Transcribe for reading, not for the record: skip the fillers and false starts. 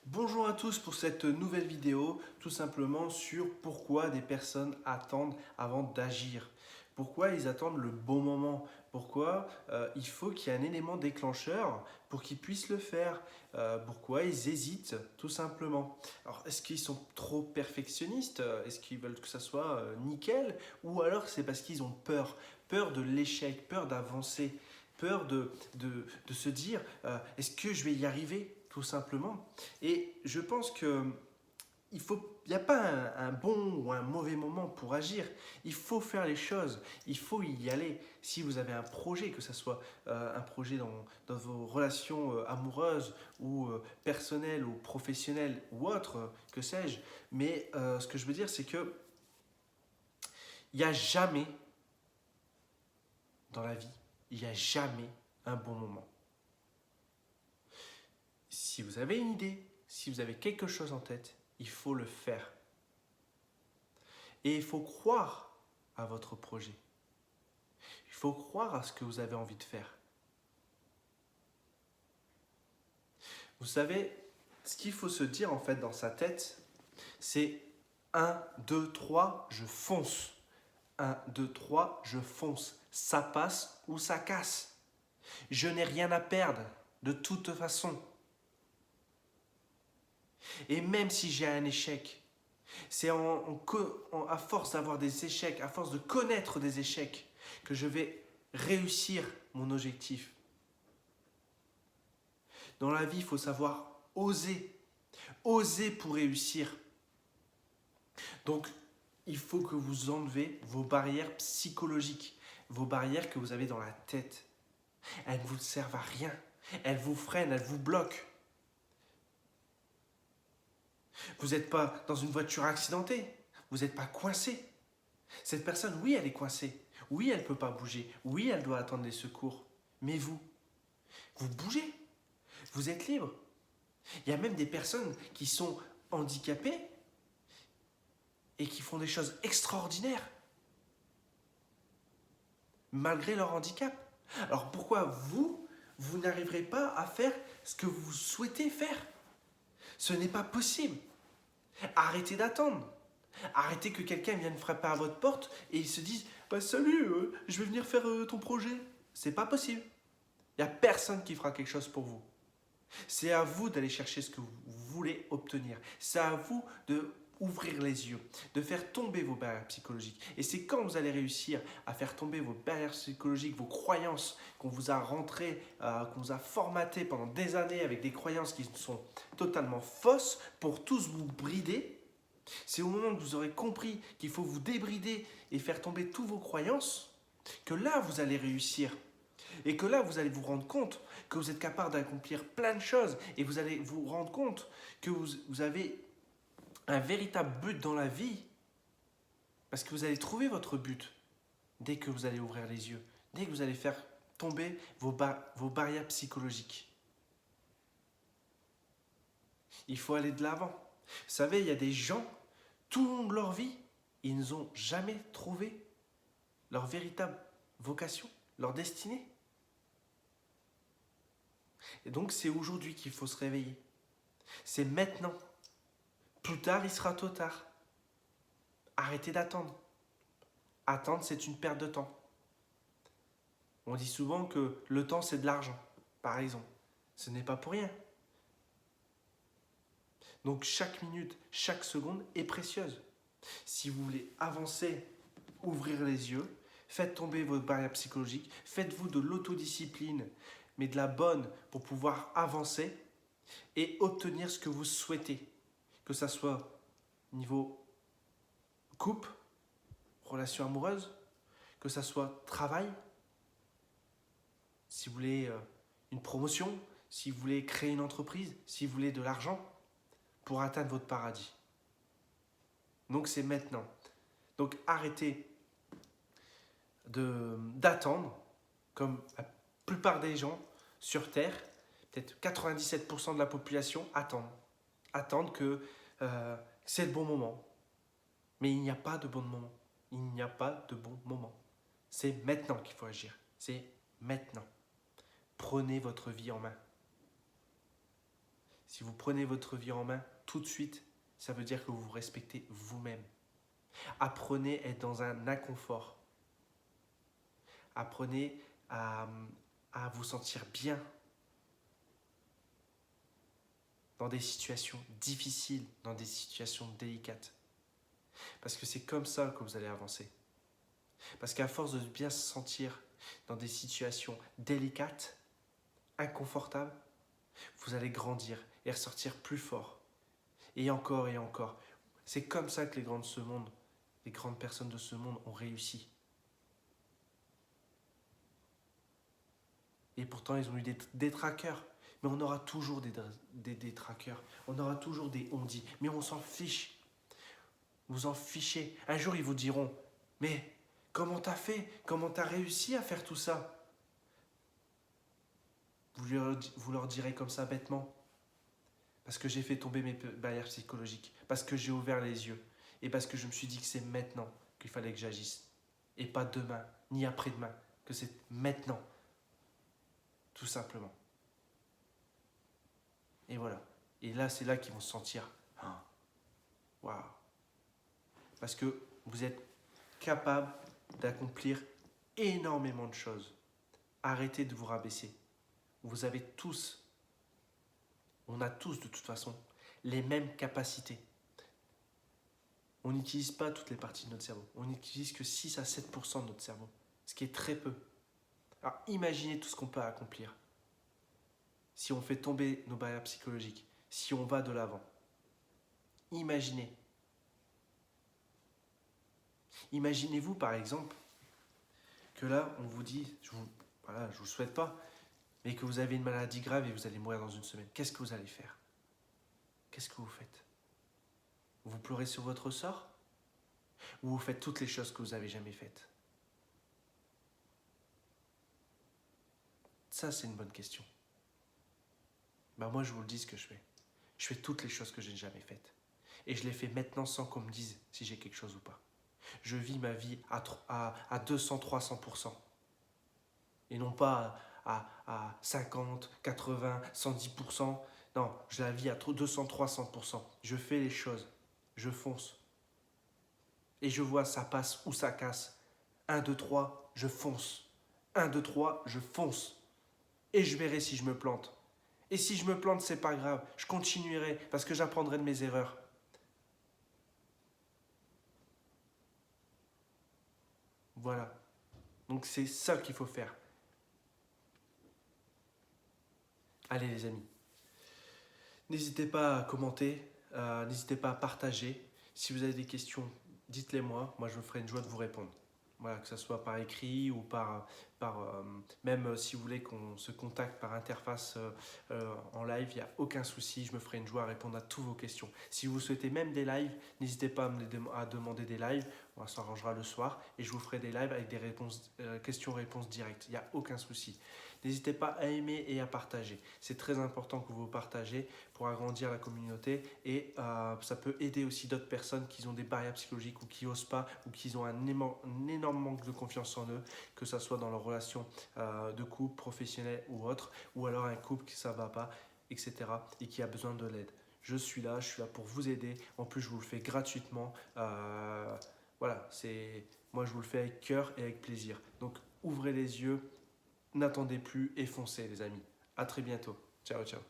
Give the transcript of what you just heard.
Bonjour à tous pour cette nouvelle vidéo, tout simplement sur pourquoi des personnes attendent avant d'agir. Pourquoi ils attendent le bon moment. Pourquoi il faut qu'il y ait un élément déclencheur pour qu'ils puissent le faire. Pourquoi ils hésitent, tout simplement. Alors, est-ce qu'ils sont trop perfectionnistes? Est-ce qu'ils veulent que ça soit nickel? Ou alors c'est parce qu'ils ont peur. Peur de l'échec, peur d'avancer, peur de se dire est-ce que je vais y arriver? Tout simplement. Et je pense que il n'y a pas un bon ou un mauvais moment pour agir. Il faut faire les choses, il faut y aller. Si vous avez un projet, que ce soit un projet dans vos relations amoureuses ou personnelles ou professionnelles ou autres, que sais-je. Mais ce que je veux dire, c'est que il n'y a jamais dans la vie, il n'y a jamais un bon moment. Si vous avez une idée, si vous avez quelque chose en tête, il faut le faire. Et il faut croire à votre projet. Il faut croire à ce que vous avez envie de faire. Vous savez, ce qu'il faut se dire en fait dans sa tête, c'est 1, 2, 3, je fonce. 1, 2, 3, je fonce. Ça passe ou ça casse. Je n'ai rien à perdre de toute façon. Et même si j'ai un échec, c'est à force d'avoir des échecs, à force de connaître des échecs, que je vais réussir mon objectif. Dans la vie, il faut savoir oser. Oser pour réussir. Donc, il faut que vous enlevez vos barrières psychologiques, vos barrières que vous avez dans la tête. Elles ne vous servent à rien. Elles vous freinent, elles vous bloquent. Vous n'êtes pas dans une voiture accidentée. Vous n'êtes pas coincé. Cette personne, oui, elle est coincée. Oui, elle ne peut pas bouger. Oui, elle doit attendre les secours. Mais vous bougez. Vous êtes libre. Il y a même des personnes qui sont handicapées et qui font des choses extraordinaires malgré leur handicap. Alors pourquoi vous n'arriverez pas à faire ce que vous souhaitez faire? Ce n'est pas possible. Arrêtez d'attendre. Arrêtez que quelqu'un vienne frapper à votre porte et il se dise bah, salut, je vais venir faire ton projet. C'est pas possible. Il n'y a personne qui fera quelque chose pour vous. C'est à vous d'aller chercher ce que vous voulez obtenir. C'est à vous de ouvrir les yeux, de faire tomber vos barrières psychologiques. Et c'est quand vous allez réussir à faire tomber vos barrières psychologiques, vos croyances qu'on vous a rentrées, qu'on vous a formatées pendant des années avec des croyances qui sont totalement fausses pour tous vous brider. C'est au moment que vous aurez compris qu'il faut vous débrider et faire tomber toutes vos croyances que là vous allez réussir. Et que là, vous allez vous rendre compte que vous êtes capable d'accomplir plein de choses et vous allez vous rendre compte que vous avez un véritable but dans la vie parce que vous allez trouver votre but dès que vous allez ouvrir les yeux, dès que vous allez faire tomber vos barrières psychologiques. Il faut aller de l'avant. Vous savez, il y a des gens, tout au long de leur vie, ils n'ont jamais trouvé leur véritable vocation, leur destinée. Et donc c'est aujourd'hui qu'il faut se réveiller. C'est maintenant. Plus tard, il sera trop tard. Arrêtez d'attendre. Attendre, c'est une perte de temps. On dit souvent que le temps, c'est de l'argent, par exemple. Ce n'est pas pour rien. Donc chaque minute, chaque seconde est précieuse. Si vous voulez avancer, ouvrir les yeux, faites tomber vos barrières psychologiques, faites-vous de l'autodiscipline, mais de la bonne pour pouvoir avancer et obtenir ce que vous souhaitez. Que ça soit niveau couple, relation amoureuse, que ça soit travail, si vous voulez une promotion, si vous voulez créer une entreprise, si vous voulez de l'argent pour atteindre votre paradis. Donc c'est maintenant. Donc arrêtez d'attendre comme la plupart des gens sur Terre, peut-être 97% de la population attendent. Attendent que c'est le bon moment. Mais il n'y a pas de bon moment. Il n'y a pas de bon moment. C'est maintenant qu'il faut agir. C'est maintenant. Prenez votre vie en main. Si vous prenez votre vie en main, tout de suite, ça veut dire que vous vous respectez vous-même. Apprenez à être dans un inconfort. Apprenez à, à vous sentir bien dans des situations difficiles, dans des situations délicates. Parce que c'est comme ça que vous allez avancer. Parce qu'à force de bien se sentir dans des situations délicates, inconfortables, vous allez grandir et ressortir plus fort. Et encore et encore. C'est comme ça que les grandes personnes de ce monde ont réussi. Et pourtant, ils ont eu des détraqueurs. Mais on aura toujours des détraqueurs. On aura toujours des on-dit. Mais on s'en fiche. Vous en fichez. Un jour, ils vous diront, mais comment t'as fait? Comment t'as réussi à faire tout ça? Vous leur direz comme ça bêtement. Parce que j'ai fait tomber mes barrières psychologiques. Parce que j'ai ouvert les yeux. Et parce que je me suis dit que c'est maintenant qu'il fallait que j'agisse. Et pas demain, ni après-demain. Que c'est maintenant. Tout simplement. Et voilà. Et là, c'est là qu'ils vont se sentir. Waouh. Parce que vous êtes capable d'accomplir énormément de choses. Arrêtez de vous rabaisser. Vous avez tous, on a tous de toute façon, les mêmes capacités. On n'utilise pas toutes les parties de notre cerveau. On n'utilise que 6 à 7% de notre cerveau, ce qui est très peu. Alors imaginez tout ce qu'on peut accomplir. Si on fait tomber nos barrières psychologiques, si on va de l'avant. Imaginez. Imaginez-vous par exemple que là, on vous dit, je vous souhaite pas, mais que vous avez une maladie grave et vous allez mourir dans une semaine. Qu'est-ce que vous allez faire? Qu'est-ce que vous faites? Vous pleurez sur votre sort? Ou vous faites toutes les choses que vous n'avez jamais faites? Ça, c'est une bonne question. Moi, je vous le dis ce que je fais. Je fais toutes les choses que je n'ai jamais faites. Et je les fais maintenant sans qu'on me dise si j'ai quelque chose ou pas. Je vis ma vie à 200-300%. Et non pas à 50, 80, 110%. Non, je la vis à 200-300%. Je fais les choses. Je fonce. Et je vois ça passe ou ça casse. 1, 2, 3, je fonce. 1, 2, 3, je fonce. Et je verrai si je me plante. Et si je me plante, c'est pas grave. Je continuerai parce que j'apprendrai de mes erreurs. Voilà. Donc c'est ça qu'il faut faire. Allez les amis. N'hésitez pas à commenter, n'hésitez pas à partager. Si vous avez des questions, dites-les moi. Moi, je me ferai une joie de vous répondre. Voilà, que ce soit par écrit ou même si vous voulez qu'on se contacte par interface en live, il n'y a aucun souci, je me ferai une joie à répondre à toutes vos questions. Si vous souhaitez même des lives, n'hésitez pas à demander des lives, on s'arrangera le soir et je vous ferai des lives avec des questions-réponses directes, il n'y a aucun souci. N'hésitez pas à aimer et à partager. C'est très important que vous partagez pour agrandir la communauté et ça peut aider aussi d'autres personnes qui ont des barrières psychologiques ou qui n'osent pas ou qui ont un énorme manque de confiance en eux, que ce soit dans leur relation de couple, professionnelle ou autre, ou alors un couple qui ne va pas, etc. et qui a besoin de l'aide. Je suis là pour vous aider. En plus, je vous le fais gratuitement. Voilà, moi je vous le fais avec cœur et avec plaisir. Donc ouvrez les yeux, n'attendez plus et foncez les amis. À très bientôt. Ciao, ciao.